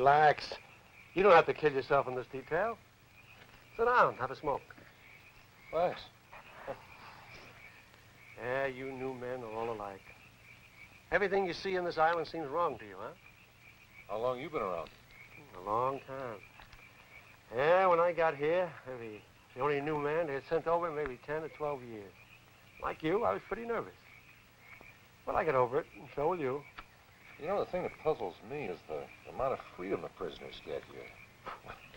Relax. You don't have to kill yourself in this detail. Sit down, have a smoke. Thanks. Yeah, you new men are all alike. Everything you see on this island seems wrong to you, huh? How long you been around? A long time. Yeah, when I got here, the only new man they had sent over maybe 10 or 12 years. Like you, I was pretty nervous. But I got over it, and so will you. You know, the thing that puzzles me is the amount of freedom the prisoners get here.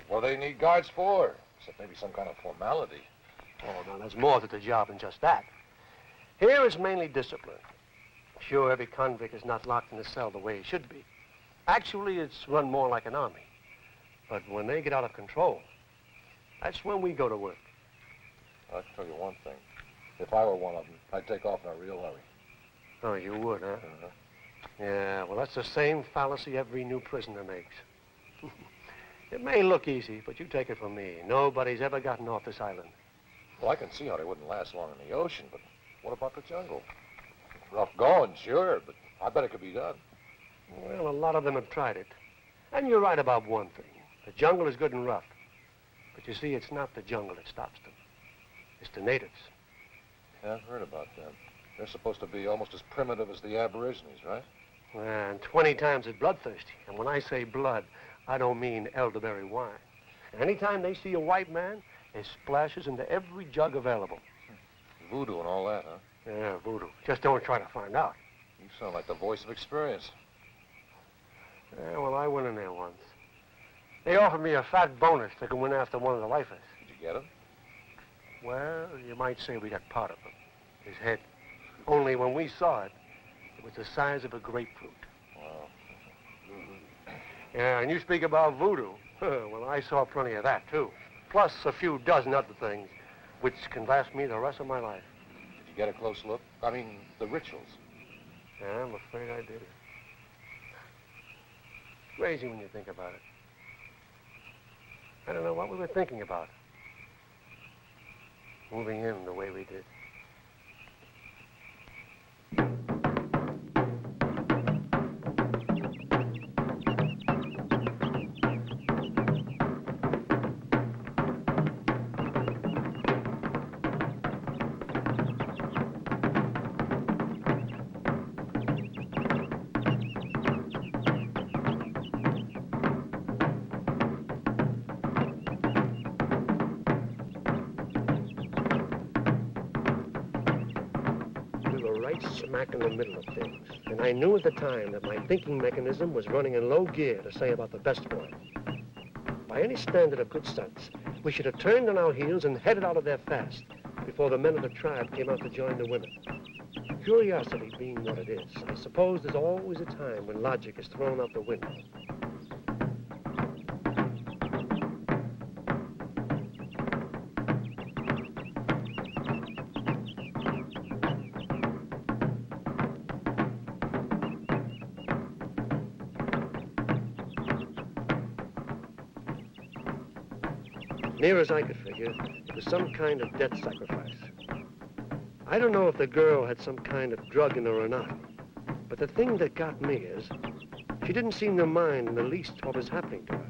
What do they need guards for? Except maybe some kind of formality. Oh, no, there's more to the job than just that. Here it's mainly discipline. Sure, every convict is not locked in a cell the way he should be. Actually, it's run more like an army. But when they get out of control, that's when we go to work. I'll tell you one thing. If I were one of them, I'd take off in a real hurry. Oh, you would, huh? Uh-huh. Yeah, well, that's the same fallacy every new prisoner makes. It may look easy, but you take it from me. Nobody's ever gotten off this island. Well, I can see how they wouldn't last long in the ocean, but what about the jungle? Rough going, sure, but I bet it could be done. Well, a lot of them have tried it. And you're right about one thing. The jungle is good and rough. But you see, it's not the jungle that stops them. It's the natives. Yeah, I've heard about them. They're supposed to be almost as primitive as the Aborigines, right? And 20 times as bloodthirsty. And when I say blood, I don't mean elderberry wine. Anytime they see a white man, it splashes into every jug available. Voodoo and all that, huh? Yeah, voodoo. Just don't try to find out. You sound like the voice of experience. Yeah, well, I went in there once. They offered me a fat bonus to go in after one of the lifers. Did you get him? Well, you might say we got part of him. His head. Only when we saw it, it was the size of a grapefruit. Wow. Yeah, and you speak about voodoo. Well, I saw plenty of that, too. Plus a few dozen other things, which can last me the rest of my life. Did you get a close look? I mean, the rituals. Yeah, I'm afraid I did. Crazy when you think about it. I don't know what we were thinking about. Moving in the way we did. Smack in the middle of things. And I knew at the time that my thinking mechanism was running in low gear to say about the best boy. By any standard of good sense, we should have turned on our heels and headed out of there fast before the men of the tribe came out to join the women. Curiosity being what it is, I suppose there's always a time when logic is thrown out the window. Near as I could figure, it was some kind of death sacrifice. I don't know if the girl had some kind of drug in her or not, but the thing that got me is she didn't seem to mind in the least what was happening to her.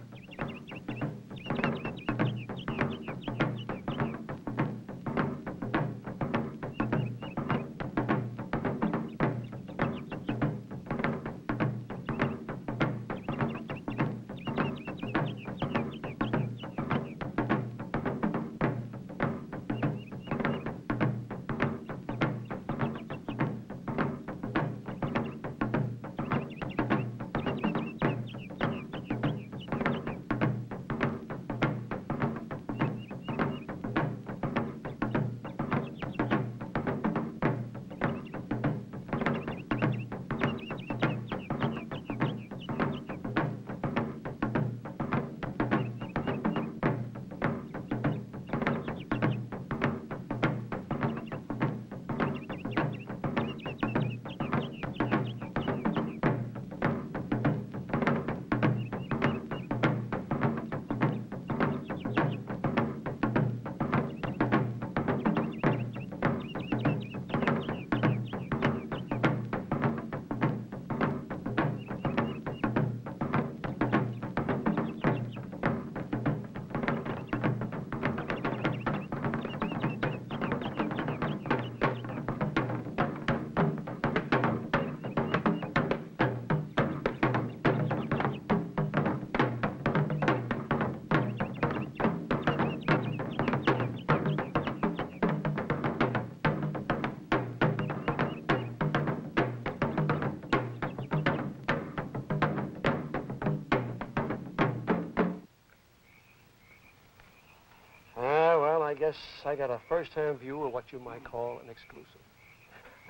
guess I got a first-hand view of what you might call an exclusive.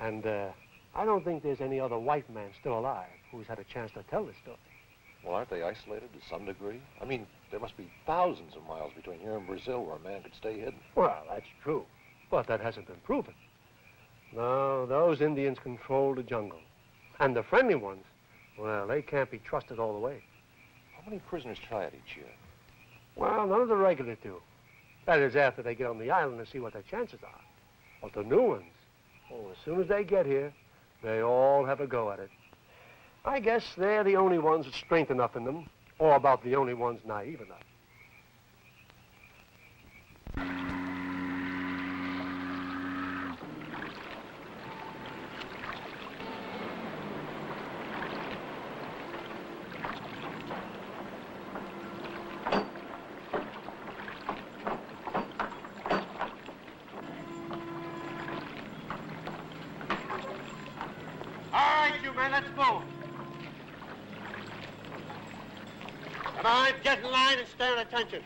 And I don't think there's any other white man still alive who's had a chance to tell this story. Well, aren't they isolated to some degree? I mean, there must be thousands of miles between here and Brazil where a man could stay hidden. Well, that's true, but that hasn't been proven. No, those Indians control the jungle. And the friendly ones, well, they can't be trusted all the way. How many prisoners try it each year? Well, none of the regular do. That is after they get on the island and see what their chances are. But the new ones, oh, as soon as they get here, they all have a go at it. I guess they're the only ones with strength enough in them, or about the only ones naive enough. All right, you men, let's move. Come on, get in line and stand at attention.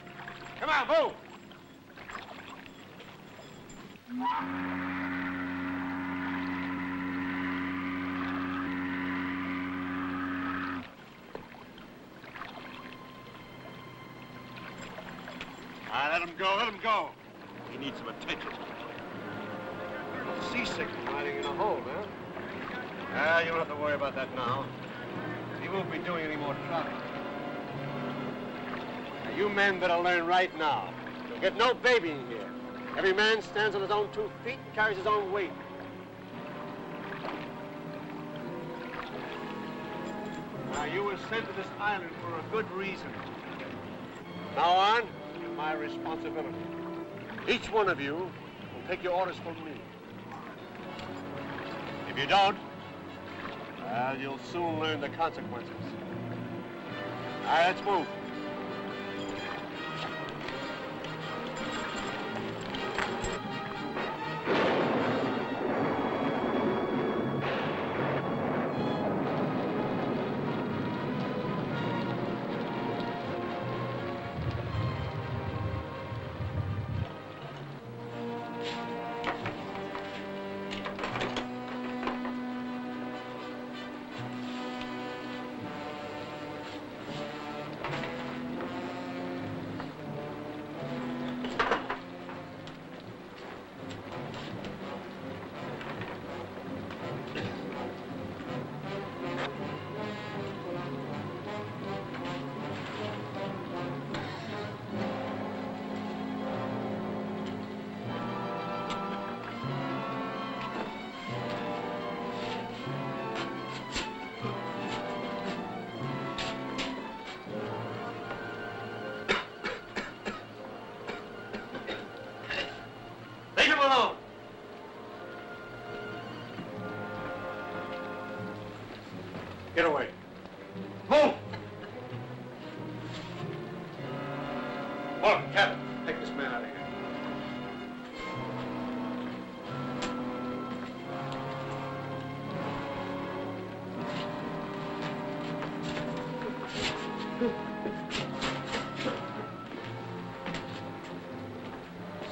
Come on, move. All right, let him go, let him go. He needs some attention. Seasick from riding in a hole, man. Ah, you don't have to worry about that now. He won't be doing any more traveling. Now, you men better learn right now. You'll get no baby in here. Every man stands on his own 2 feet and carries his own weight. Now, you were sent to this island for a good reason. Now on, you're my responsibility. Each one of you will take your orders from me. If you don't, well, you'll soon learn the consequences. All right, let's move. Leave him alone. Get away. Move! Hold on, Captain. Take this man out of here.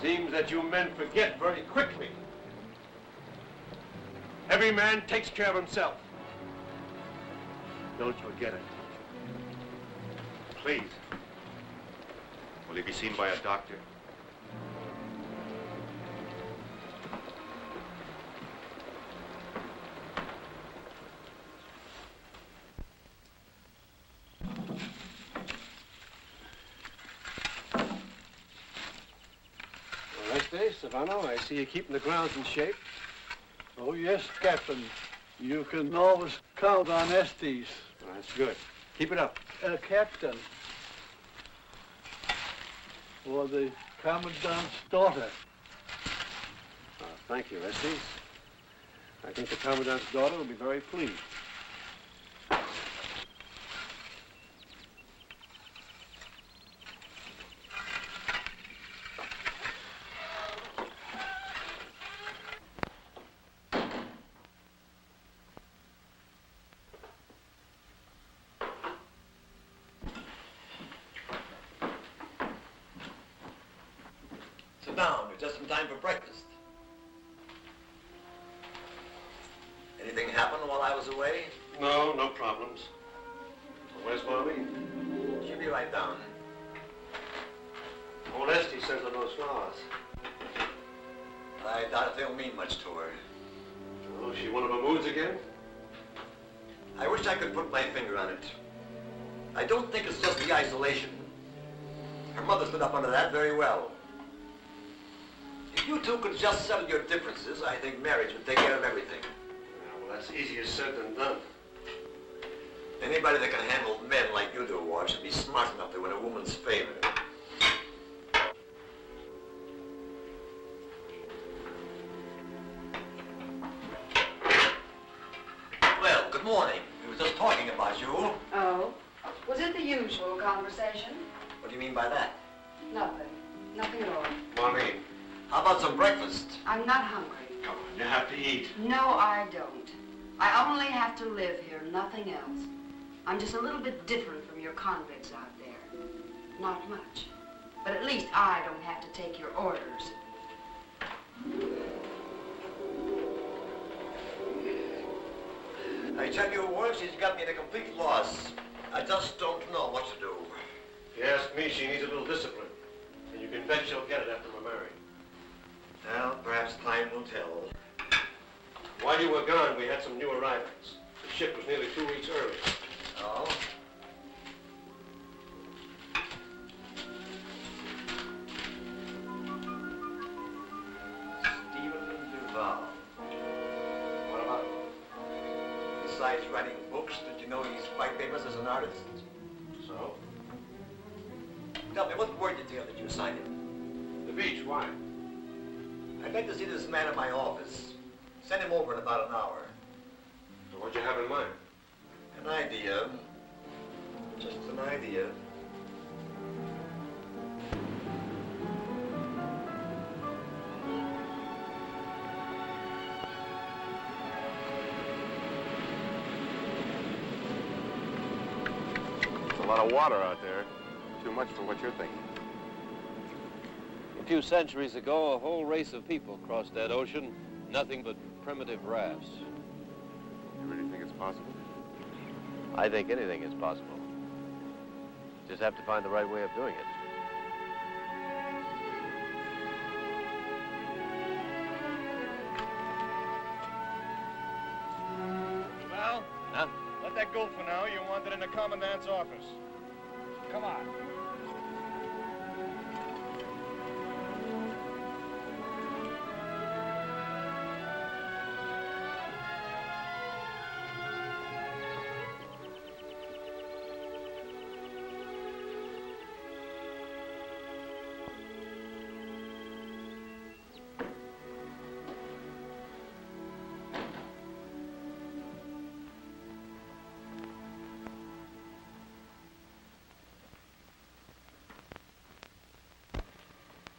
Seems that you men forget very quickly. Every man takes care of himself. Don't forget it. Please. Will he be seen by a doctor? Stefano, I see you keeping the grounds in shape. Oh, yes, Captain. You can always count on Estes. That's good. Keep it up. Captain. For the Commandant's daughter. Thank you, Estes. I think the Commandant's daughter will be very pleased. Sit down. You're just in time for breakfast. Anything happen while I was away? No, no problems. Where's Marlene? She'll be right down. Old Esty sends her those flowers. I doubt if they'll mean much to her. Oh, she one of her moods again? I wish I could put my finger on it. I don't think it's just the isolation. Her mother stood up under that very well. If you two could just settle your differences, I think marriage would take care of everything. Yeah, well, that's easier said than done. Anybody that can handle men like you do, Ward, should be smart enough to win a woman's favor. Well, good morning. We were just talking about you. Oh? Was it the usual conversation? What do you mean by that? Nothing. Nothing at all. Marlene. How about some breakfast? I'm not hungry. Come on, you have to eat. No, I don't. I only have to live here, nothing else. I'm just a little bit different from your convicts out there. Not much. But at least I don't have to take your orders. I tell you, Ward, she's got me at a complete loss. I just don't know what to do. If you ask me, she needs a little discipline. And you can bet she'll get it after we're married. Well, perhaps time will tell. While you were gone, we had some new arrivals. The ship was nearly 2 weeks early. Oh? Stephen Duval. What about it? Besides writing books, did you know he's quite famous as an artist? So? Tell me, what word detail did you assign him? The beach, why? I'd like to see this man in my office. Send him over in about an hour. So what'd you have in mind? An idea. Just an idea. There's a lot of water out there. Too much for what you're thinking. A few centuries ago, a whole race of people crossed that ocean, nothing but primitive rafts. You really think it's possible? I think anything is possible. Just have to find the right way of doing it. Val? Huh? Let that go for now. You want it in the commandant's office. Come on.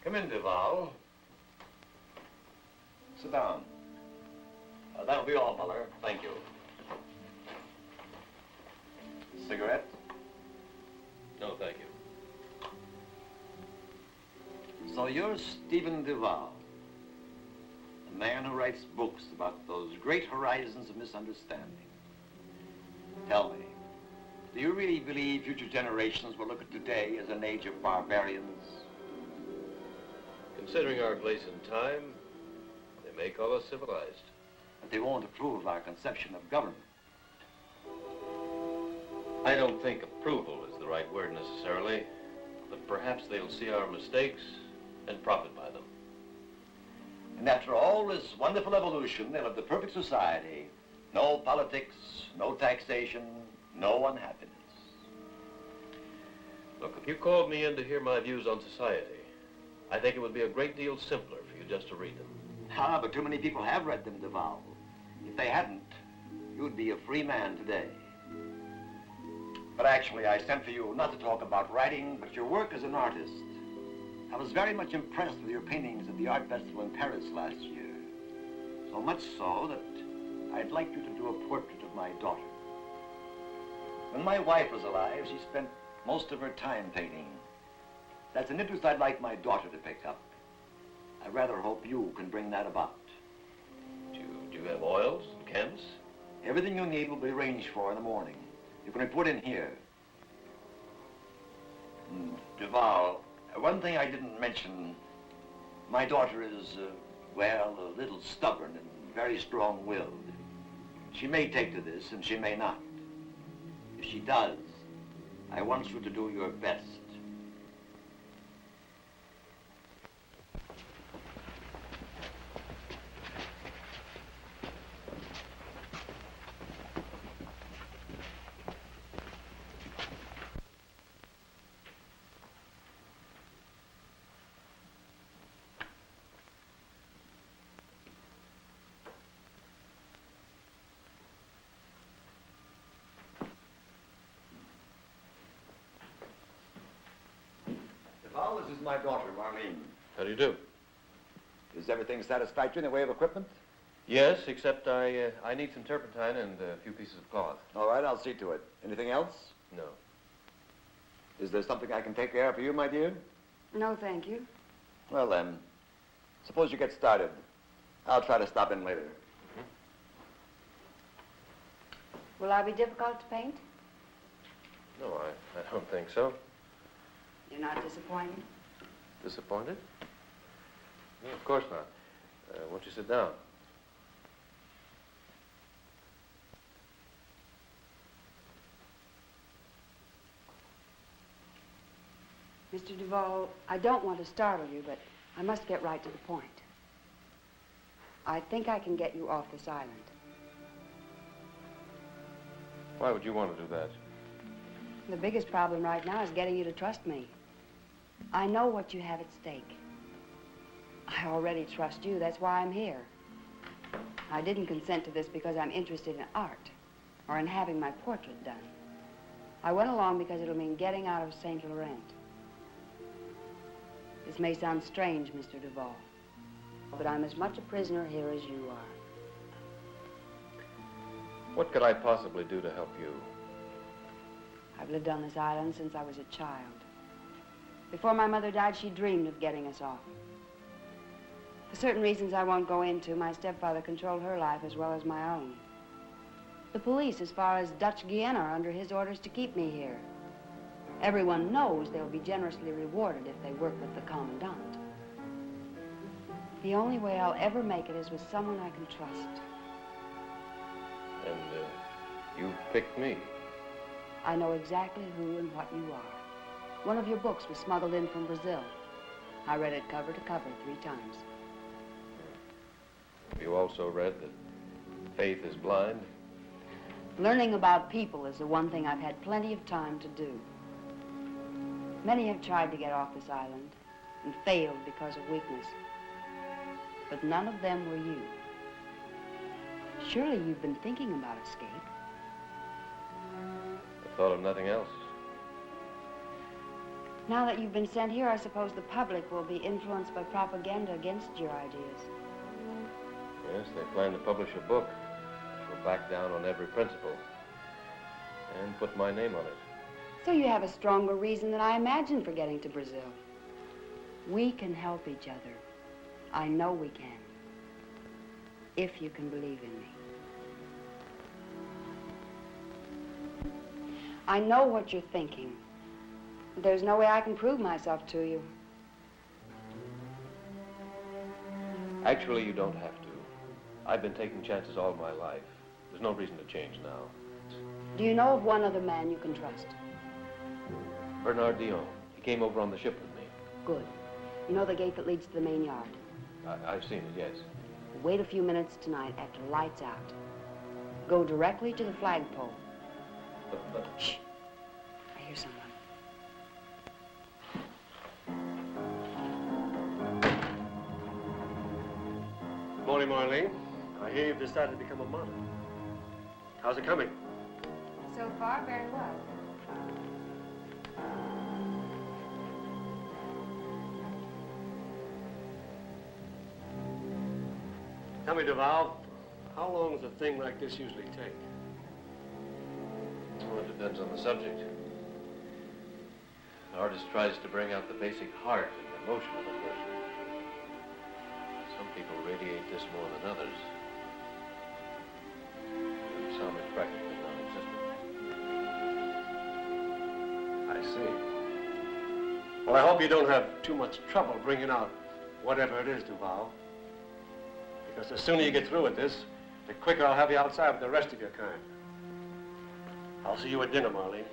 Come in, Duval. Sit down. That'll be all, Muller. Thank you. Cigarette? No, thank you. So you're Stephen Duval, the man who writes books about those great horizons of misunderstanding. Tell me, do you really believe future generations will look at today as an age of barbarians? Considering our place in time, they may call us civilized. But they won't approve of our conception of government. I don't think approval is the right word necessarily, but perhaps they'll see our mistakes and profit by them. And after all this wonderful evolution, they'll have the perfect society. No politics, no taxation, no unhappiness. Look, if you called me in to hear my views on society, I think it would be a great deal simpler for you just to read them. Ah, but too many people have read them, Duval. If they hadn't, you'd be a free man today. But actually, I sent for you not to talk about writing, but your work as an artist. I was very much impressed with your paintings at the art festival in Paris last year. So much so that I'd like you to do a portrait of my daughter. When my wife was alive, she spent most of her time painting. That's an interest I'd like my daughter to pick up. I rather hope you can bring that about. Do you have oils and chems? Everything you need will be arranged for in the morning. You can report in here. Duval, one thing I didn't mention, my daughter is, well, a little stubborn and very strong-willed. She may take to this and she may not. If she does, I want you to do your best. This is my daughter, Marlene. How do you do? Is everything satisfactory in the way of equipment? Yes, except I need some turpentine and a few pieces of cloth. All right, I'll see to it. Anything else? No. Is there something I can take care of for you, my dear? No, thank you. Well, then, suppose you get started. I'll try to stop in later. Will I be difficult to paint? No, I don't think so. You're not disappointed? Disappointed? No, of course not. Won't you sit down? Mr. Duval, I don't want to startle you, but I must get right to the point. I think I can get you off this island. Why would you want to do that? The biggest problem right now is getting you to trust me. I know what you have at stake. I already trust you. That's why I'm here. I didn't consent to this because I'm interested in art or in having my portrait done. I went along because it'll mean getting out of St. Laurent. This may sound strange, Mr. Duval, but I'm as much a prisoner here as you are. What could I possibly do to help you? I've lived on this island since I was a child. Before my mother died, she dreamed of getting us off. For certain reasons I won't go into, my stepfather controlled her life as well as my own. The police, as far as Dutch Guiana, are under his orders to keep me here. Everyone knows they'll be generously rewarded if they work with the commandant. The only way I'll ever make it is with someone I can trust. And you picked me. I know exactly who and what you are. One of your books was smuggled in from Brazil. I read it cover to cover 3 times. You also read that faith is blind? Learning about people is the one thing I've had plenty of time to do. Many have tried to get off this island and failed because of weakness. But none of them were you. Surely you've been thinking about escape. I thought of nothing else. Now that you've been sent here, I suppose the public will be influenced by propaganda against your ideas. Yes, they plan to publish a book. Go back down on every principle and put my name on it. So you have a stronger reason than I imagined for getting to Brazil. We can help each other. I know we can. If you can believe in me. I know what you're thinking. There's no way I can prove myself to you. Actually, you don't have to. I've been taking chances all my life. There's no reason to change now. Do you know of one other man you can trust? Bernard Dion. He came over on the ship with me. Good. You know the gate that leads to the main yard? I've seen it, yes. Wait a few minutes tonight after lights out. Go directly to the flagpole. But Shh. I hear someone. Morning, Marlene. I hear you've decided to become a model. How's it coming? So far, very well. Tell me, Duval, how long does a thing like this usually take? well, it depends on the subject. An artist tries to bring out the basic heart and emotion of a person. people radiate this more than others. And some are practically non-existent. I see. Well, I hope you don't have too much trouble bringing out whatever it is, Duval. Because the sooner you get through with this, the quicker I'll have you outside with the rest of your kind. I'll see you at dinner, Marlene.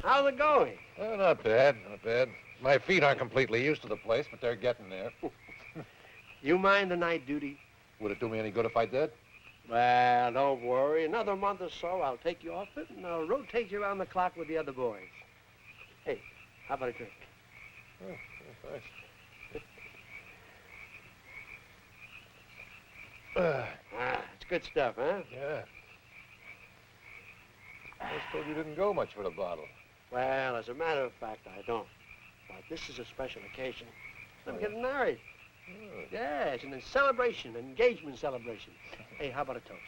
How's it going? Oh, not bad, not bad. My feet aren't completely used to the place, but they're getting there. You mind the night duty? Would it do me any good if I did? Well, don't worry. Another month or so, I'll take you off it, and I'll rotate you around the clock with the other boys. Hey, how about a drink? Oh, thanks. It's good stuff, huh? Yeah. I suppose you didn't go much for the bottle. Well, as a matter of fact, I don't. But this is a special occasion. I'm getting married. Oh. Yeah, it's a celebration, an engagement celebration. Hey, how about a toast?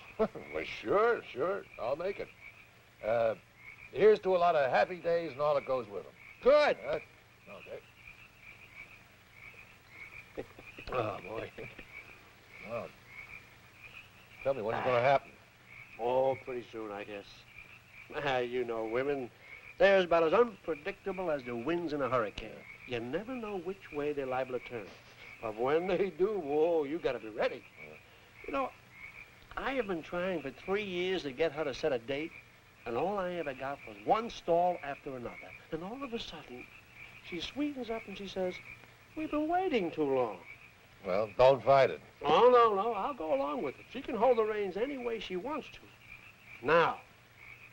Well, sure. I'll make it. Here's to a lot of happy days and all that goes with them. Good. Okay. Oh, boy. Well, tell me, when's it going to happen? Oh, pretty soon, I guess. You know women. They're about as unpredictable as the winds in a hurricane. You never know which way they're liable to turn. But when they do, whoa, you got to be ready. You know, I have been trying for 3 years to get her to set a date, and all I ever got was one stall after another. And all of a sudden, she sweetens up and she says, "We've been waiting too long." Well, don't fight it. Oh, no, I'll go along with it. She can hold the reins any way she wants to. Now,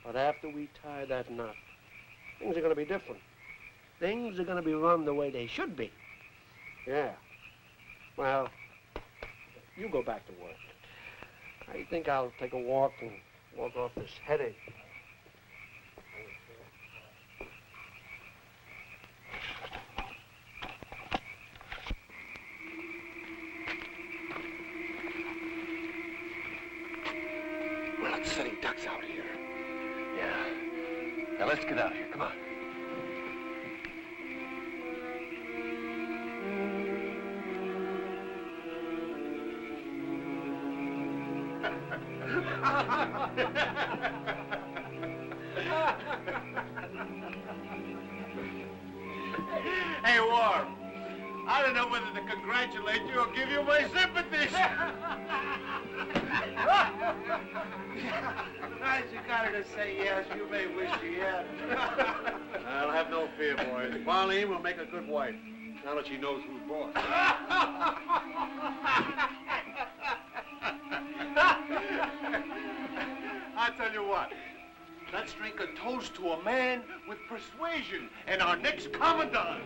but after we tie that knot, things are going to be different. Things are going to be run the way they should be. Yeah. Well, you go back to work. I think I'll take a walk and walk off this headache. Well, it's sitting ducks out here. Yeah. Now, let's get out of here. Come on. Hey, Warm, I don't know whether to congratulate you or give you my sympathies. Nice you got her to say yes. You may wish you had. I'll have no fear, boys. Marlene will make a good wife, now that she knows who's boss. I'll tell you what. Let's drink a toast to a man with persuasion and our next commandant.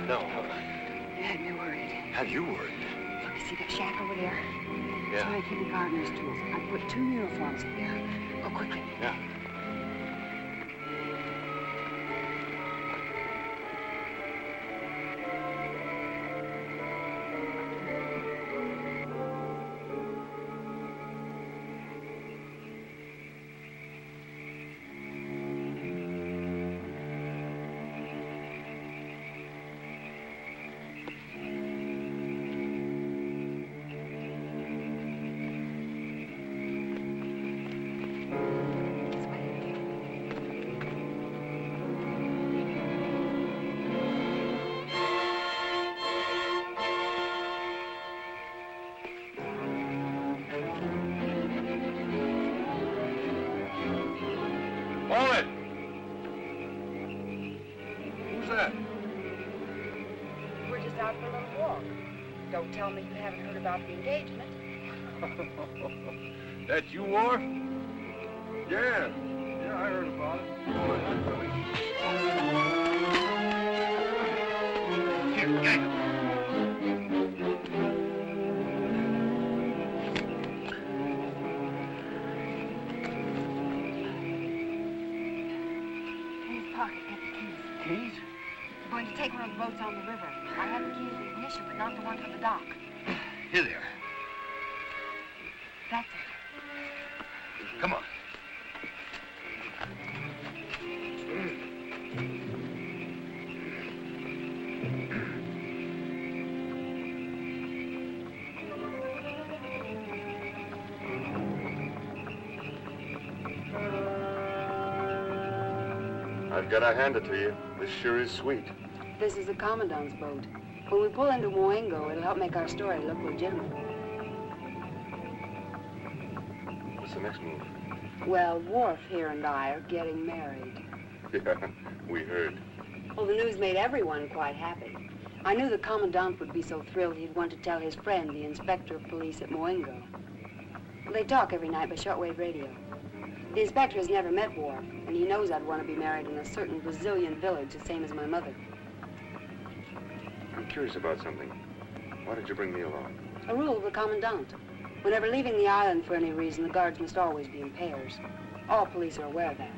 No. Had me worried. Had you worried? Look, you see that shack over there? Yeah. That's where I keep the gardener's tools. I put 2 uniforms in there. Go quickly. Yeah. Who's that? We're just out for a little walk. Don't tell me you haven't heard about the engagement. That you, War? Yeah. Yeah, I heard about it. Here, gang. In his pocket, get the keys. Keys? We're going to take one of the boats on the river. I have the key to the ignition, but not the one for the dock. Here there. That's it. Come on. I've got to hand it to you. This sure is sweet. This is the Commandant's boat. When we pull into Moengo, it'll help make our story look legitimate. What's the next move? Well, Worf here and I are getting married. Yeah, we heard. Well, the news made everyone quite happy. I knew the Commandant would be so thrilled he'd want to tell his friend, the Inspector of Police at Moengo. Well, they talk every night by shortwave radio. The inspector has never met Worf, and he knows I'd want to be married in a certain Brazilian village, the same as my mother. I'm curious about something. Why did you bring me along? A rule of the Commandant. Whenever leaving the island for any reason, the guards must always be in pairs. All police are aware of that.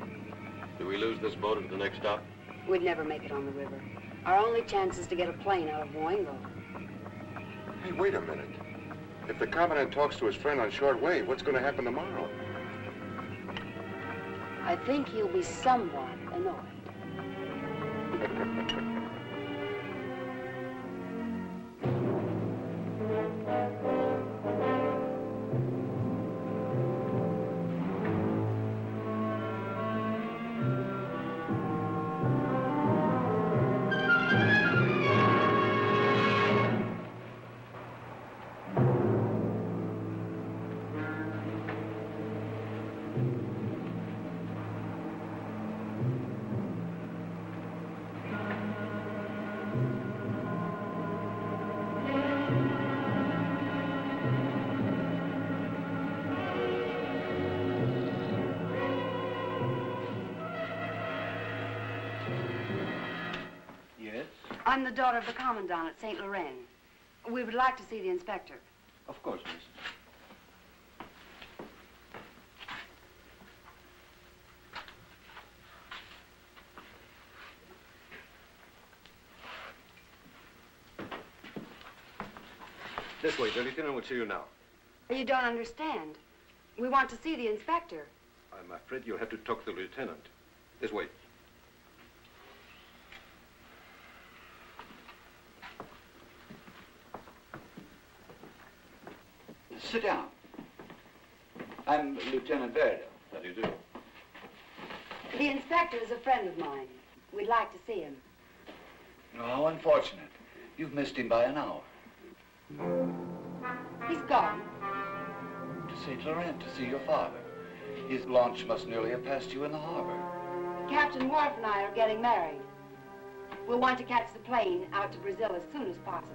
Do we lose this boat at the next stop? We'd never make it on the river. Our only chance is to get a plane out of Moengo. Hey, wait a minute. If the Commandant talks to his friend on shortwave, what's going to happen tomorrow? I think he'll be somewhat annoyed. I'm the daughter of the Commandant at St. Laurent. We would like to see the inspector. Of course, miss. This way, the lieutenant will see you now. You don't understand. We want to see the inspector. I'm afraid you'll have to talk to the lieutenant. This way. Sit down. I'm Lieutenant Verde. How do you do? The inspector is a friend of mine. We'd like to see him. Oh, how unfortunate. You've missed him by an hour. He's gone. To St. Laurent to see your father. His launch must nearly have passed you in the harbor. Captain Wharf and I are getting married. We'll want to catch the plane out to Brazil as soon as possible.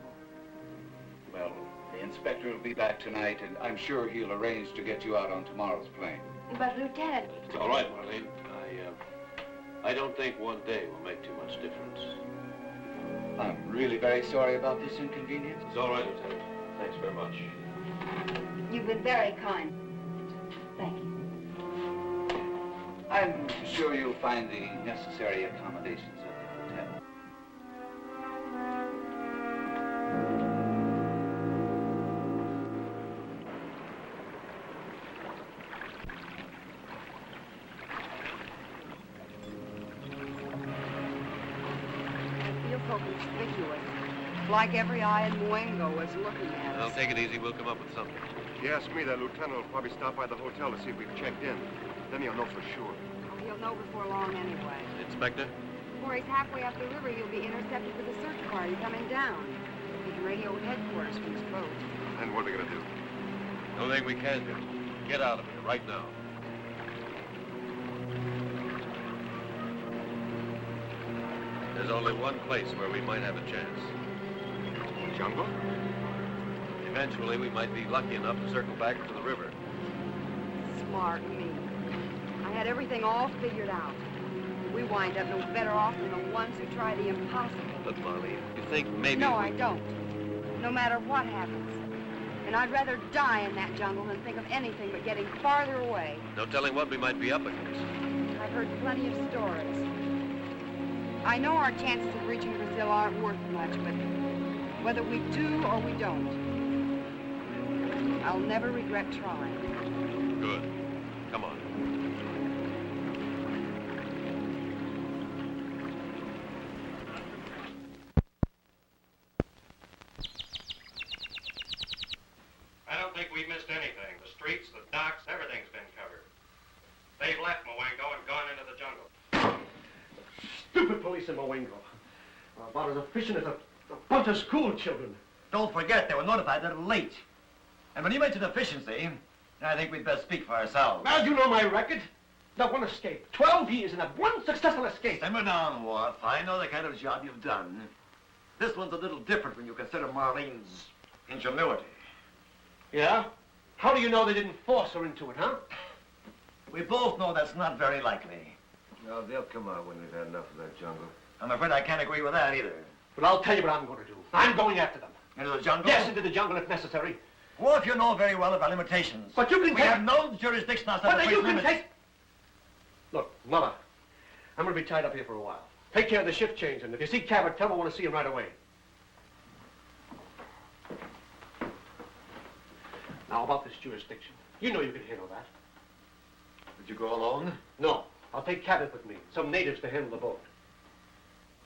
Well, the inspector will be back tonight, and I'm sure he'll arrange to get you out on tomorrow's plane. But, Lieutenant... It's all right, Marlene. I don't think one day will make too much difference. I'm really very sorry about this inconvenience. It's all right, Lieutenant. Thanks very much. You've been very kind. Thank you. I'm sure you'll find the necessary accommodations at the hotel. It feels so conspicuous. Like every eye in Muengo is looking at I'll us. take it easy. We'll come up with something. If you ask me, that lieutenant will probably stop by the hotel to see if we've checked in. Then he'll know for sure. He'll know before long anyway. Inspector? Before he's halfway up the river, you'll be intercepted with a search party coming down. He can radio headquarters from his boat. And what are we going to do? The only thing we can do. Get out of here right now. There's only one place where we might have a chance. Jungle? Eventually, we might be lucky enough to circle back to the river. Smart me. I had everything all figured out. We wind up no better off than the ones who try the impossible. Look, Marlene, you think maybe... No, I don't. No matter what happens. And I'd rather die in that jungle than think of anything but getting farther away. No telling what we might be up against. I've heard plenty of stories. I know our chances of reaching Brazil aren't worth much, but whether we do or we don't, I'll never regret trying. Good. Come on. I don't think we missed anything. The streets, the docks, everything's been covered. They've left Muengo and gone into the jungle. Stupid police in Muengo. About as efficient as a bunch of school children. Don't forget, they were notified a little late. And when you mention efficiency, I think we'd best speak for ourselves. Well, you know my record. Not one escape. 12 years and not one successful escape. Simmer down, Wharf. I know the kind of job you've done. This one's a little different when you consider Marlene's ingenuity. Yeah? How do you know they didn't force her into it, huh? We both know that's not very likely. Well, they'll come out when they've had enough of that jungle. I'm afraid I can't agree with that either. But I'll tell you what I'm going to do. I'm going after them. Into the jungle? Yes, into the jungle if necessary. Wharf, you know very well of our limitations. But you can We have no jurisdiction outside the But you can limits. take... Look, Mother, I'm going to be tied up here for a while. Take care of the shift change, and if you see Cabot, tell him I want to see him right away. Now, about this jurisdiction. You know you can handle that. Did you go alone? No, I'll take Cabot with me. Some natives to handle the boat.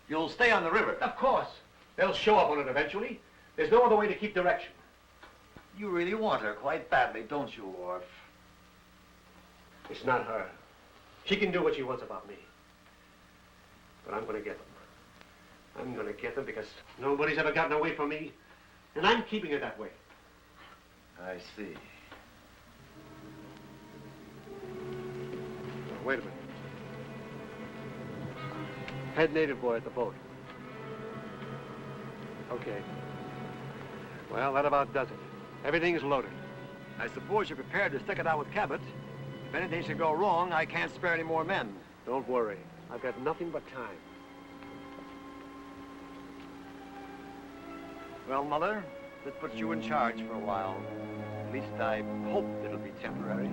You'll stay on the river. Of course. They'll show up on it eventually. There's no other way to keep direction. You really want her quite badly, don't you, Wharf? It's not her. She can do what she wants about me. But I'm going to get them. I'm going to get them because nobody's ever gotten away from me, and I'm keeping it that way. I see. Wait a minute. Head native boy at the boat. Okay. Well, that about does it. Everything's loaded. I suppose you're prepared to stick it out with Cabot. If anything should go wrong, I can't spare any more men. Don't worry. I've got nothing but time. Well, Mother, this puts you in charge for a while. At least I hope it'll be temporary.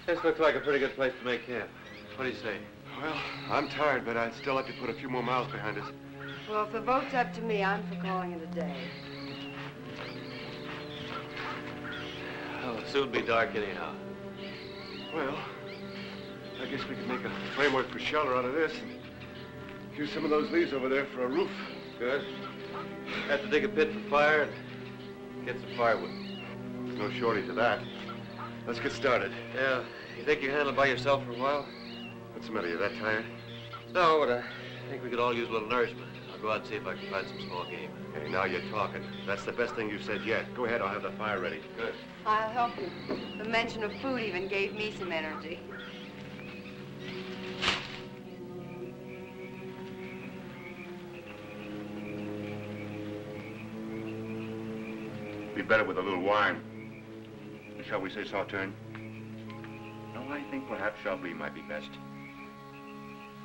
This looks like a pretty good place to make camp. What do you say? Well, I'm tired, but I'd still like to put a few more miles behind us. Well, if the vote's up to me, I'm for calling it a day. Well, it'll soon be dark anyhow. Well, I guess we could make a framework for shelter out of this and use some of those leaves over there for a roof. Good. Have to dig a pit for fire and get some firewood. There's no shortage of that. Let's get started. Yeah. You think you can handle it by yourself for a while? What's the matter? You that tired? No, but I think we could all use a little nourishment. I'll go out and see if I can find some small game. Hey, now you're talking. That's the best thing you've said yet. Go ahead, I'll have the fire ready. Good. I'll help you. The mention of food even gave me some energy. Be better with a little wine. Shall we say sauterne? No, I think perhaps Chablis might be best.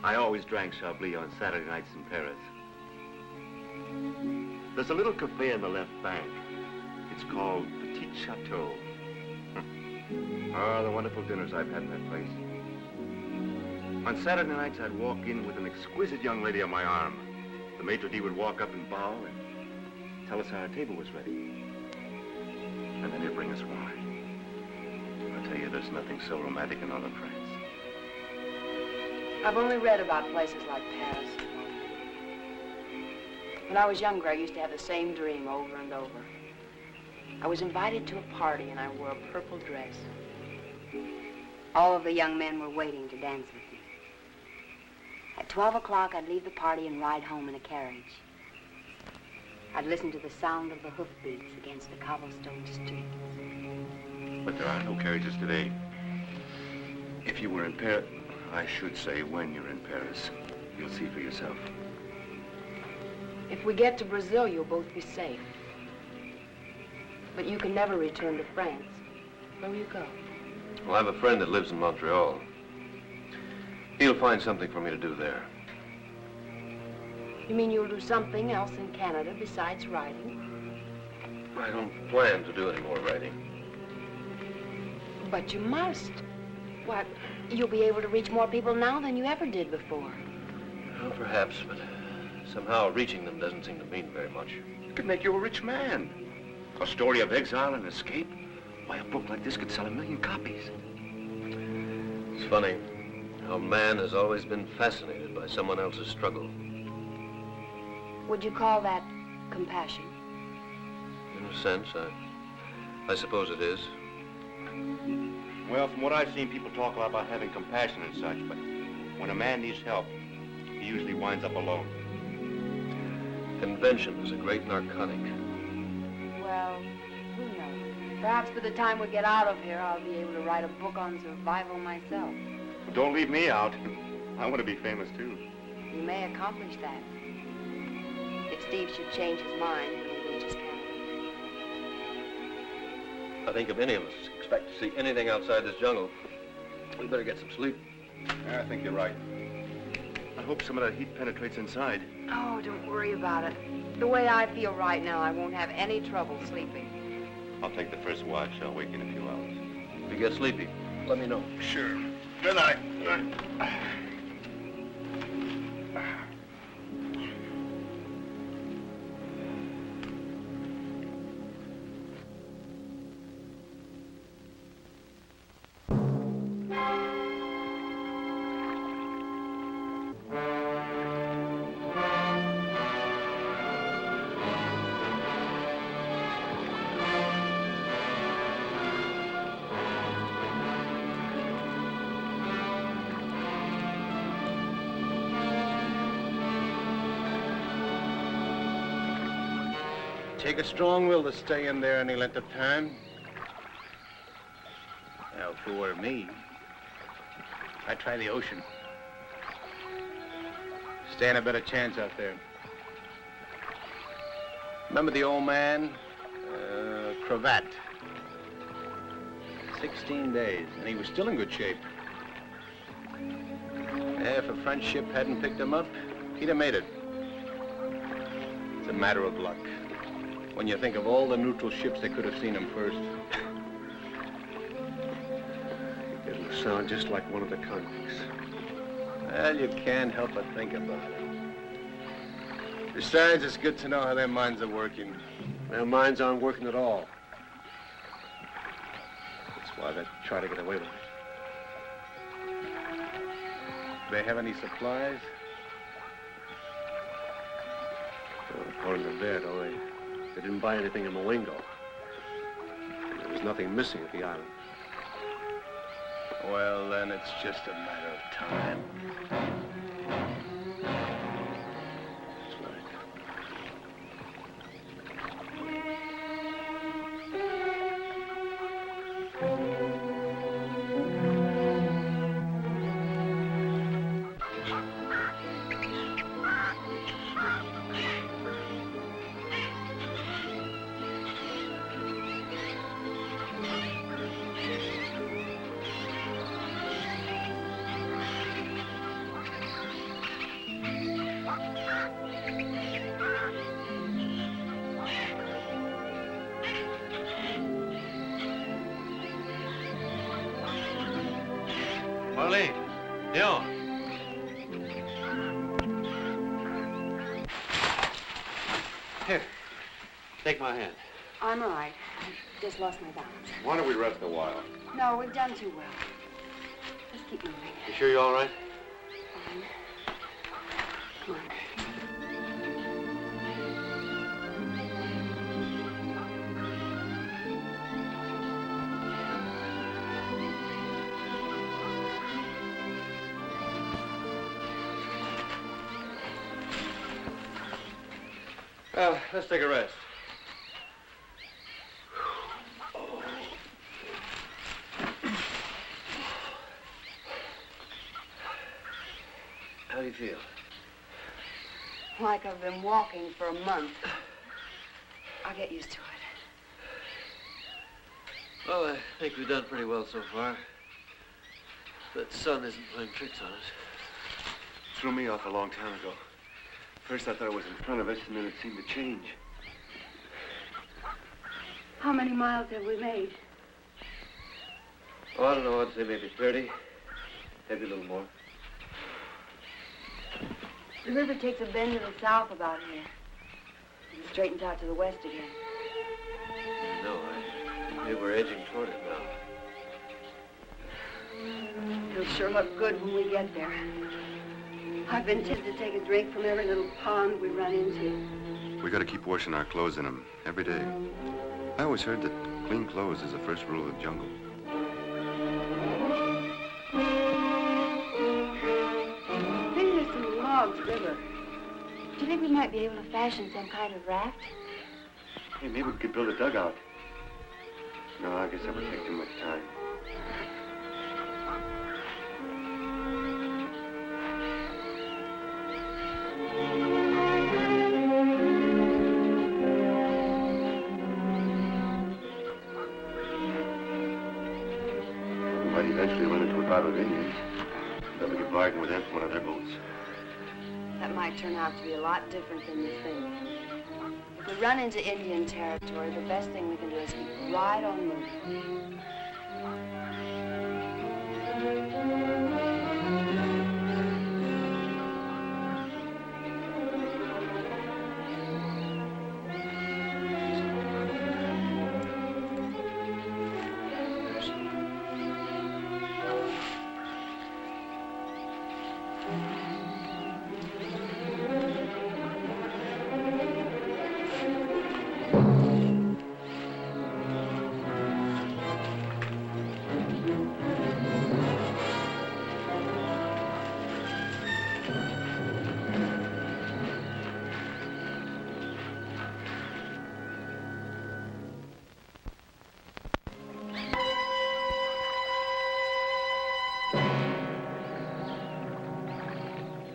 I always drank Chablis on Saturday nights in Paris. There's a little cafe on the left bank. It's called Petit Chateau. Ah, the wonderful dinners I've had in that place. On Saturday nights, I'd walk in with an exquisite young lady on my arm. The maitre d' would walk up and bow and tell us our table was ready. And then he'd bring us wine. I tell you, there's nothing so romantic in all of France. I've only read about places like Paris and London. When I was younger, I used to have the same dream over and over. I was invited to a party and I wore a purple dress. All of the young men were waiting to dance with me. At 12 o'clock, I'd leave the party and ride home in a carriage. I'd listen to the sound of the hoofbeats against the cobblestone streets. But there are no carriages today. If you were in Paris, I should say when you're in Paris, you'll see for yourself. If we get to Brazil, you'll both be safe. But you can never return to France. Where will you go? Well, I have a friend that lives in Montreal. He'll find something for me to do there. You mean you'll do something else in Canada besides writing? I don't plan to do any more writing. But you must. Why, you'll be able to reach more people now than you ever did before. Well, perhaps, but somehow reaching them doesn't seem to mean very much. It could make you a rich man. A story of exile and escape. Why, a book like this could sell 1 million copies. It's funny how man has always been fascinated by someone else's struggle. Would you call that compassion? In a sense, I suppose it is. Well, from what I've seen, people talk a lot about having compassion and such, but when a man needs help, he usually winds up alone. Convention is a great narcotic. Well, who knows? Perhaps by the time we get out of here, I'll be able to write a book on survival myself. But don't leave me out. I want to be famous, too. You may accomplish that. If Steve should change his mind when he reaches Canada. I think if any of us expect to see anything outside this jungle, we better get some sleep. Yeah, I think you're right. I hope some of that heat penetrates inside. Oh, don't worry about it. The way I feel right now, I won't have any trouble sleeping. I'll take the first watch. I'll wake in a few hours. If you get sleepy, let me know. Sure. Good night. Take a strong will to stay in there any length of time. Well, if it were me, I'd try the ocean. Stand a better chance out there. Remember the old man? Cravat. 16 days, and he was still in good shape. If a French ship hadn't picked him up, he'd have made it. It's a matter of luck. When you think of all the neutral ships that could have seen him first. You get a little sound just like one of the convicts. Well, you can't help but think about it. Besides, it's good to know how their minds are working. Their minds aren't working at all. That's why they try to get away with it. Do they have any supplies? Well, according to that, they didn't buy anything in Mawengo. There was nothing missing at the island. Well, then it's just a matter of time. That's right. Marlene, Dion. Here, take my hand. I'm all right. I just lost my balance. Why don't we rest a while? No, we've done too well. Just keep moving. You sure you're all right? Fine. Come on. Well, let's take a rest. How do you feel? Like I've been walking for a month. I'll get used to it. Well, I think we've done pretty well so far. That sun isn't playing tricks on us. Threw me off a long time ago. First I thought it was in front of us, and then it seemed to change. How many miles have we made? Oh, I don't know. I'd say maybe 30. Maybe a little more. The river takes a bend to the south about here. It straightens out to the west again. No, I think we're edging toward it now. It'll sure look good when we get there. I've been tempted to take a drink from every little pond we run into. We gotta keep washing our clothes in them every day. I always heard that clean clothes is the first rule of the jungle. I think there's some logs river. Do you think we might be able to fashion some kind of raft? Hey, maybe we could build a dugout. No, I guess that would take too much time. We might eventually run into a crowd of Indians. Then we could bargain with them for one of their boats. That might turn out to be a lot different than you think. If we run into Indian territory, the best thing we can do is keep right on moving.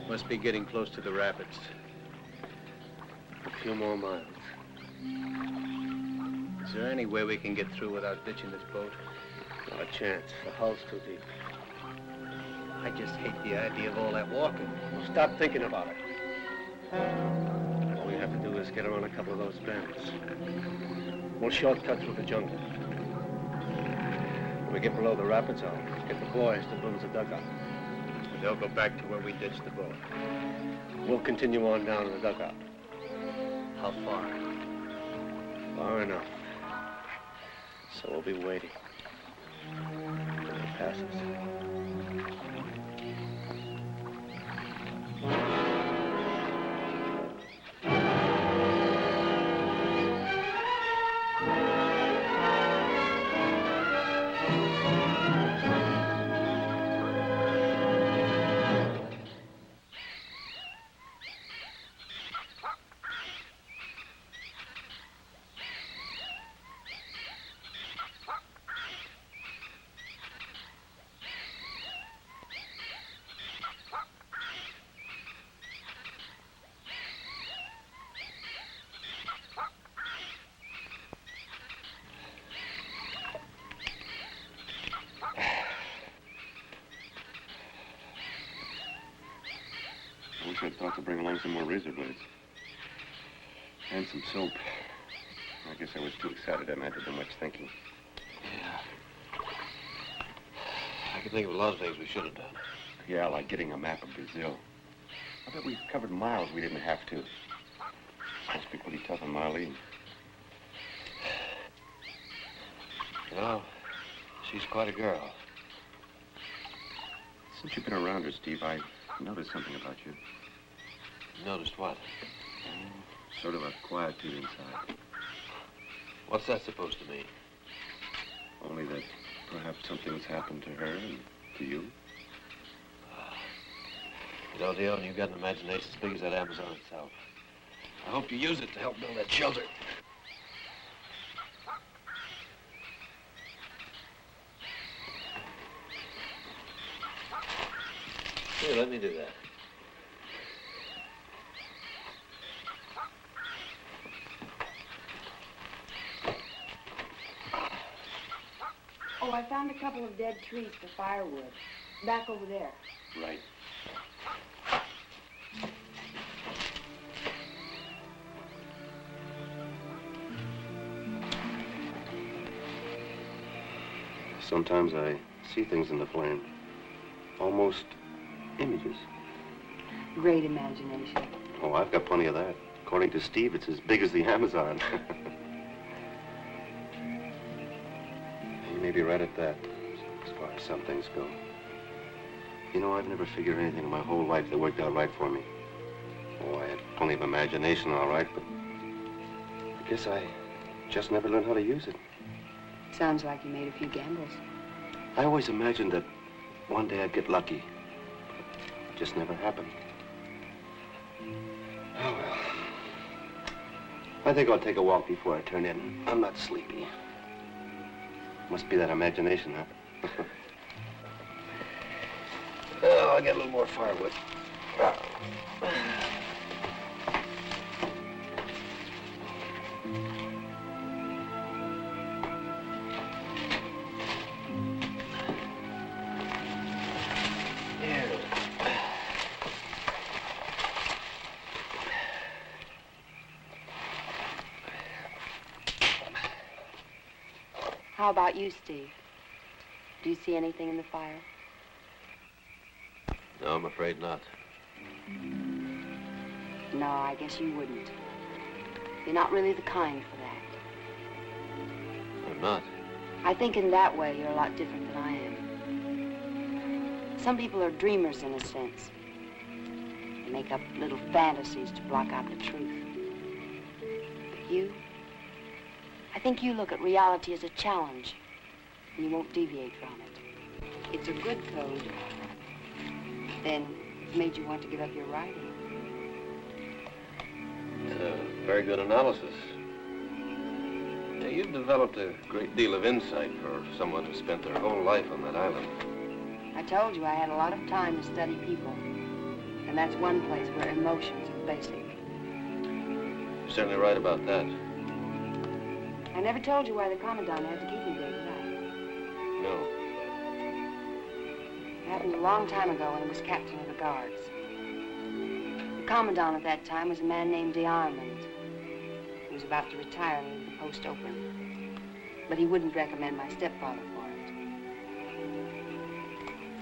Must be getting close to the rapids. A few more miles. Is there any way we can get through without ditching this boat? Not a chance. The hull's too deep. I just hate the idea of all that walking. Well, stop thinking about it. All we have to do is get around a couple of those bends. We'll shortcut through the jungle. When we get below the rapids, I'll get the boys to build us a dugout. They'll go back to where we ditched the boat. We'll continue on down to the dugout. How far? Far enough. So we'll be waiting. Till they pass us. I wish I'd thought to bring along some more razor blades. And some soap. I guess I was too excited and I did much thinking. Yeah. I can think of a lot of things we should have done. Yeah, like getting a map of Brazil. I bet we've covered miles we didn't have to. Must be pretty tough on Marlene. You know, she's quite a girl. Since you've been around her, Steve, I noticed something about you. Noticed what? Sort of a quietude inside. What's that supposed to mean? Only that perhaps something's happened to her and to you. You know, Leon, you've got an imagination as big as that Amazon itself. I hope you use it to help build that shelter. Here, let me do that. Oh, I found a couple of dead trees for firewood. Back over there. Right. Sometimes I see things in the flame. Almost images. Great imagination. Oh, I've got plenty of that. According to Steve, it's as big as the Amazon. You may be right at that, as far as some things go. You know, I've never figured anything in my whole life that worked out right for me. Oh, I had plenty of imagination, all right, but I guess I just never learned how to use it. Sounds like you made a few gambles. I always imagined that one day I'd get lucky, but it just never happened. Oh, well. I think I'll take a walk before I turn in. I'm not sleepy. Must be that imagination, huh? Oh, I'll get a little more firewood. How about you, Steve? Do you see anything in the fire? No, I'm afraid not. No, I guess you wouldn't. You're not really the kind for that. I'm not. I think in that way you're a lot different than I am. Some people are dreamers in a sense. They make up little fantasies to block out the truth. But you, I think you look at reality as a challenge, and you won't deviate from it. It's a good code. Then it made you want to give up your writing. It's a very good analysis. Yeah, you've developed a great deal of insight for someone who spent their whole life on that island. I told you I had a lot of time to study people, and that's one place where emotions are basic. You're certainly right about that. I never told you why the Commandant had to keep me there, did I? No. It happened a long time ago when I was captain of the guards. The Commandant at that time was a man named DeArmond. He was about to retire and leave the post open. But he wouldn't recommend my stepfather for it.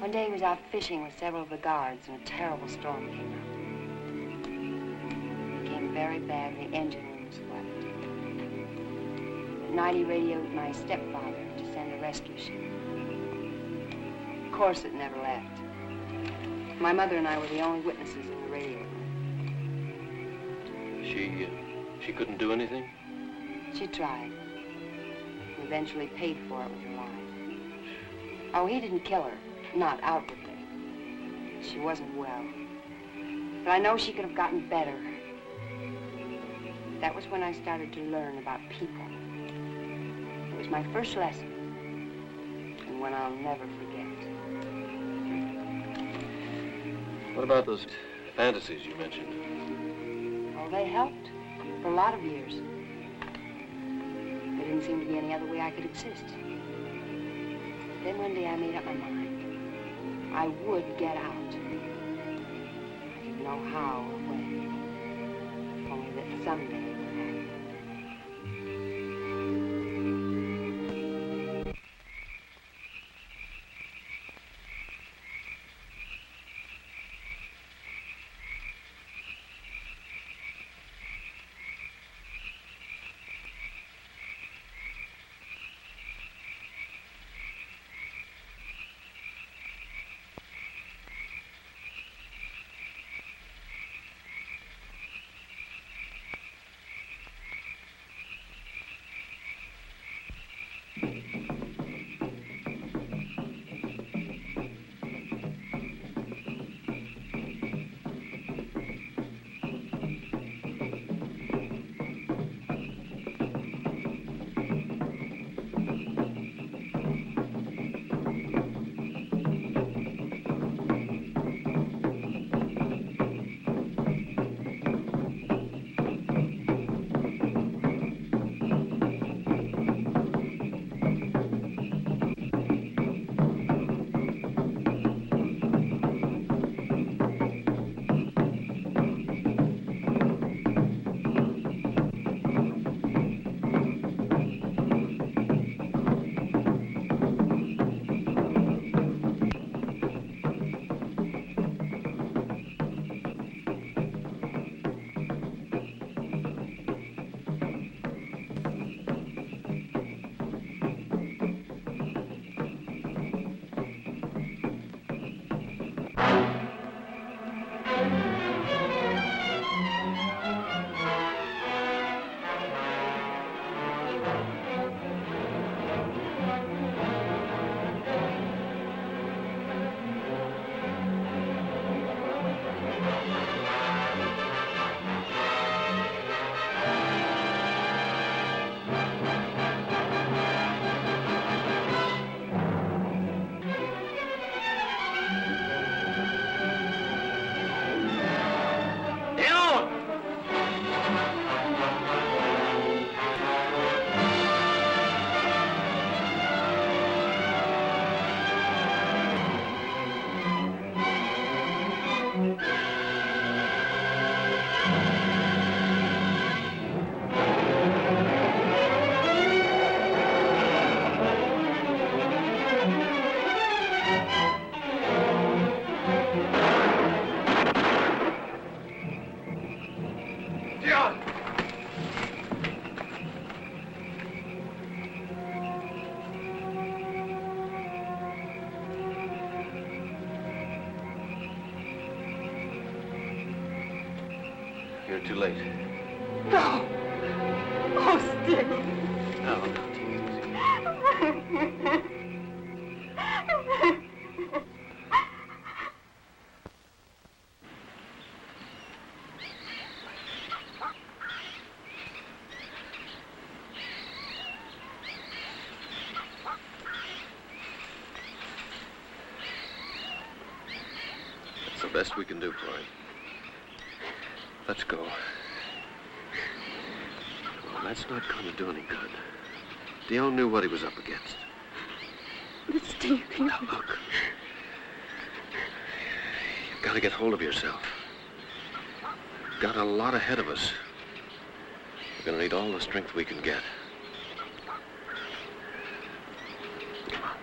One day he was out fishing with several of the guards, and a terrible storm came up. It became very bad, and the engine room was flooded. At night, he radioed my stepfather to send a rescue ship. Of course, it never left. My mother and I were the only witnesses in the radio room. She couldn't do anything? She tried. And eventually paid for it with her life. Oh, he didn't kill her. Not outwardly. She wasn't well. But I know she could have gotten better. That was when I started to learn about people. It was my first lesson. And one I'll never forget. What about those fantasies you mentioned? Oh, they helped for a lot of years. There didn't seem to be any other way I could exist. Then one day I made up my mind. I would get out. I didn't know how or when. Only that someday it would happen. You're too late. No. Oh, Stick. No. That's the best we can do for him. Let's go. Well, that's not going to do any good. Dion knew what he was up against. But Steve, you... Now, look. You've got to get hold of yourself. We've got a lot ahead of us. We're going to need all the strength we can get. Come on.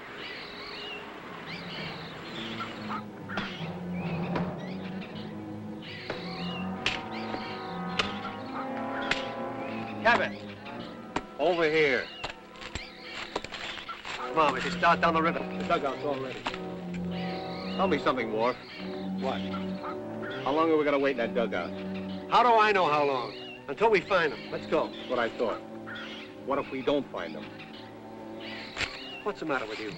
over here. Come on, we can start down the river. The dugout's all ready. Tell me something, Worf. What? How long are we gonna wait in that dugout? How do I know how long? Until we find them. Let's go. That's what I thought. What if we don't find them? What's the matter with you?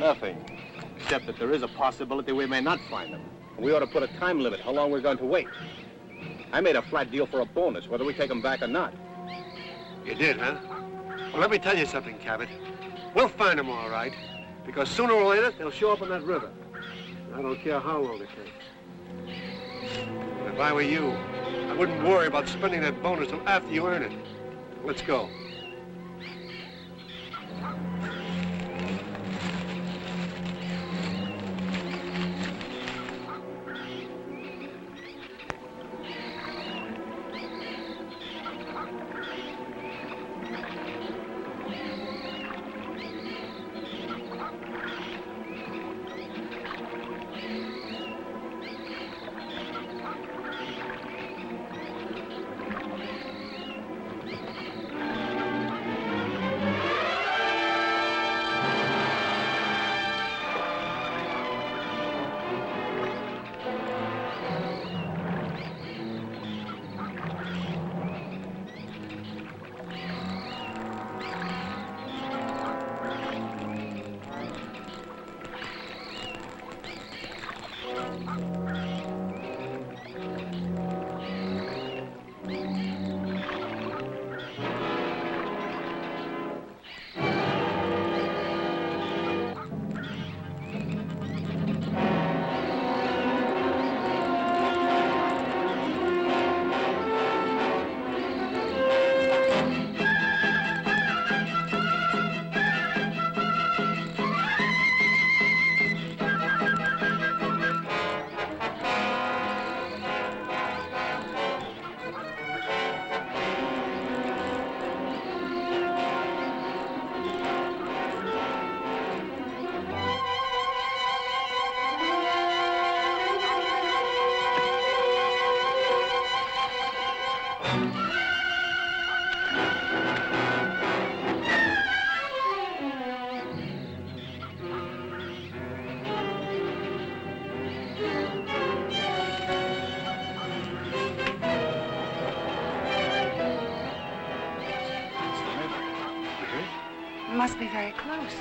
Nothing. Except that there is a possibility we may not find them. We ought to put a time limit how long we're going to wait. I made a flat deal for a bonus, whether we take them back or not. You did, huh? Well, let me tell you something, Cabot. We'll find them all right. Because sooner or later, they'll show up in that river. I don't care how long it takes. If I were you, I wouldn't worry about spending that bonus till after you earn it. Let's go. Must be very close.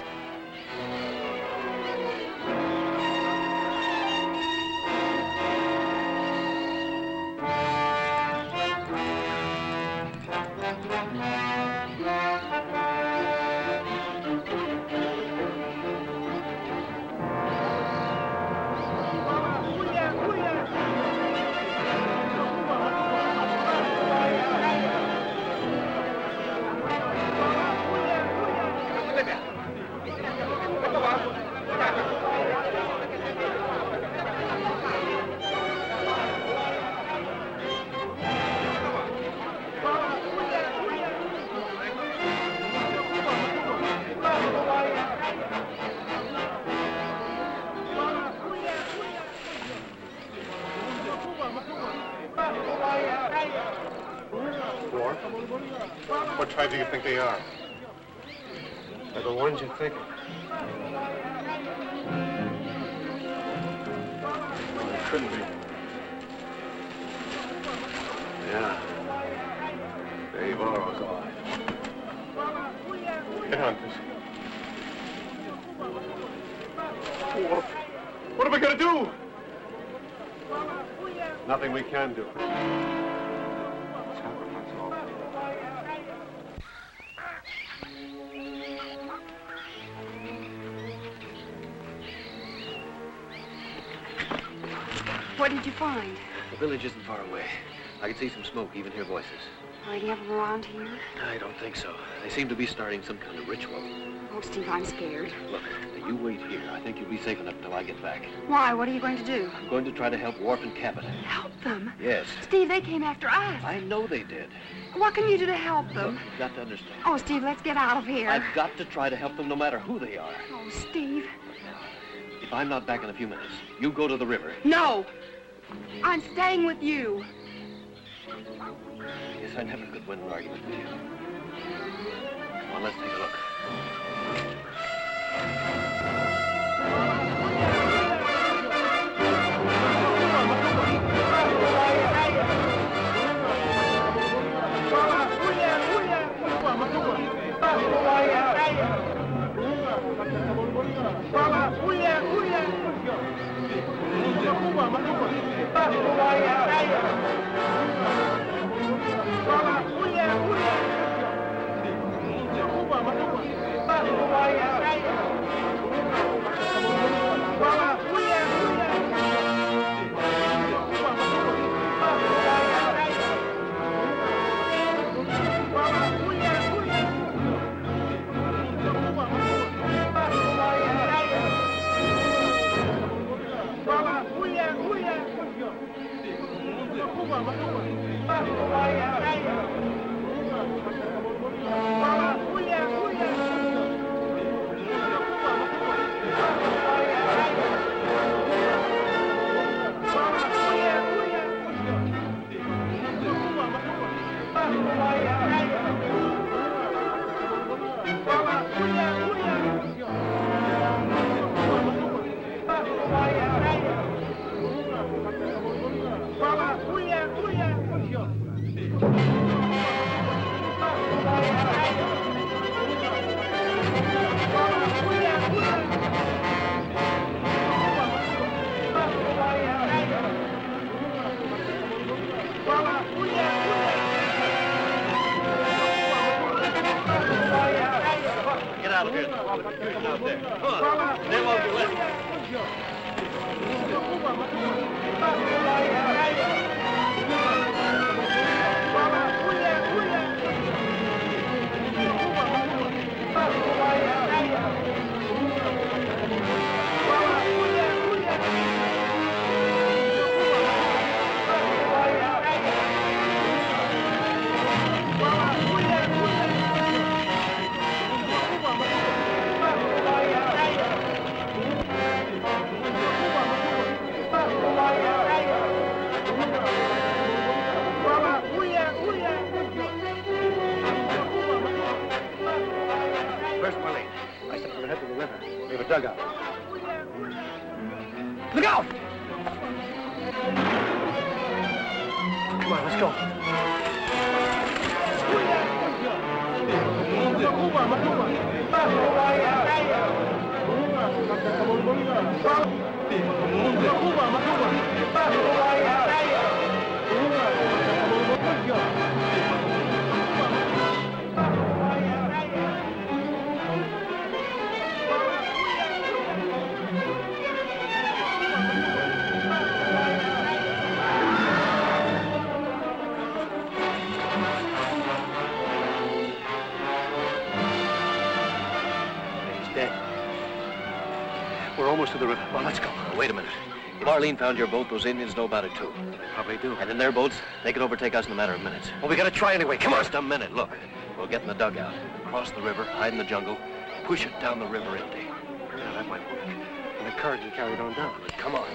What tribe do you think they are? They're the ones you're thinking. Well, it couldn't be. Yeah. Dave Orrow's alive. Bloodhunters. What are we gonna do? Nothing we can do. What did you find? The village isn't far away. I can see some smoke, even hear voices. Are any of them around here? I don't think so. They seem to be starting some kind of ritual. Oh, Steve, I'm scared. Look, you wait here. I think you'll be safe enough until I get back. Why? What are you going to do? I'm going to try to help Worf and Cabot. Help them? Yes. Steve, they came after us. I know they did. What can you do to help them? Look, you've got to understand. Oh, Steve, let's get out of here. I've got to try to help them no matter who they are. Oh, Steve. If I'm not back in a few minutes, you go to the river. No! I'm staying with you. Yes, I never could win an argument with you. Come on, let's take a look. Get out of here. Out there. Come on. Stay along your left. Where's Marlene? I said we're head to the river. We have a dugout. Look out! Come on, let's go. We're almost to the river. Well, let's go. Wait a minute. If Marlene found your boat, those Indians know about it, too. They probably do. And in their boats, they can overtake us in a matter of minutes. Well, we gotta try anyway. Come on. Just a minute. Look. We'll get in the dugout, cross the river, hide in the jungle, push it down the river empty. Yeah, that might work. And the current can carry it on down. Come on.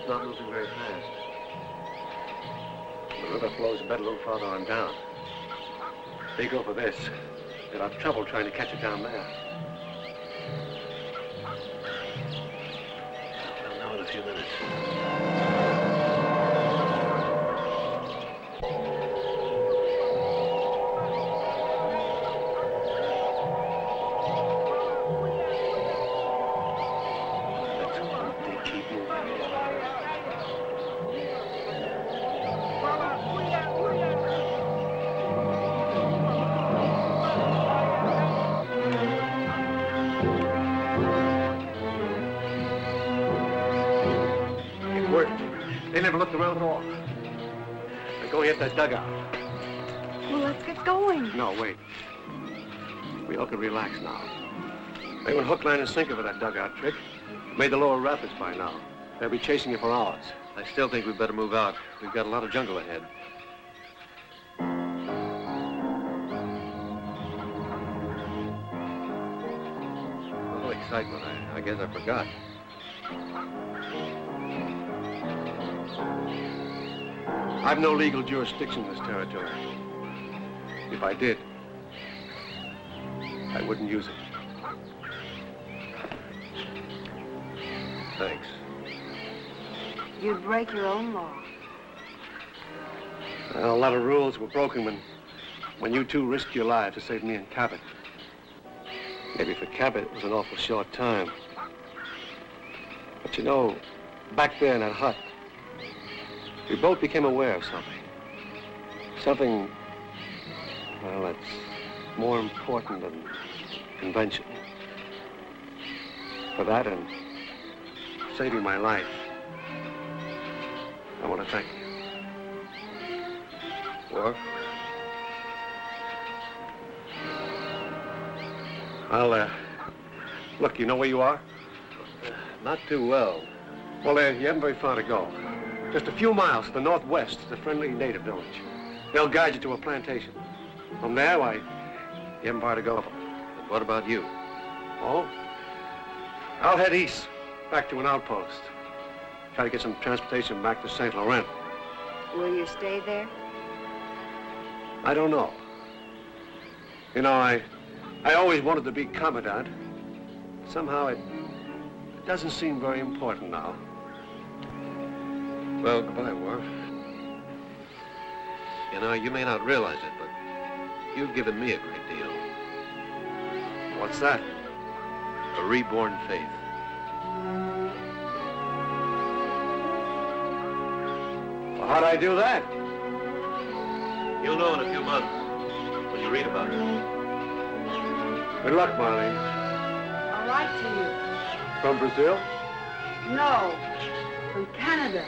Not moving very fast. The river flows a bit a little farther on down. If they go for this, they'll have trouble trying to catch it down there. We'll know in a few minutes. never looked around at all. Now go get that dugout. Well, let's get going. No, wait. We all can relax now. They went hook, line, and sinker for that dugout trick. Made the lower rapids by now. They'll be chasing you for hours. I still think we'd better move out. We've got a lot of jungle ahead. Oh, excitement. I guess I forgot. I've no legal jurisdiction in this territory. If I did, I wouldn't use it. Thanks. You'd break your own law. Well, a lot of rules were broken when you two risked your lives to save me and Cabot. Maybe for Cabot it was an awful short time. But you know, back there in that hut, we both became aware of something. Something, well, that's more important than convention. For that and saving my life, I want to thank you. War? Look, you know where you are? Not too well. Well, you haven't very far to go. Just a few miles to the northwest is a friendly native village. They'll guide you to a plantation. From there, why, you haven't far to go. But what about you? Oh? I'll head east, back to an outpost. Try to get some transportation back to St. Laurent. Will you stay there? I don't know. You know, I always wanted to be commandant. Somehow it doesn't seem very important now. Well, goodbye, War. You know, you may not realize it, but you've given me a great deal. What's that? A reborn faith. Well, how'd I do that? You'll know in a few months when you read about it. Good luck, Marlene. I'll write to you. From Brazil? No, from Canada.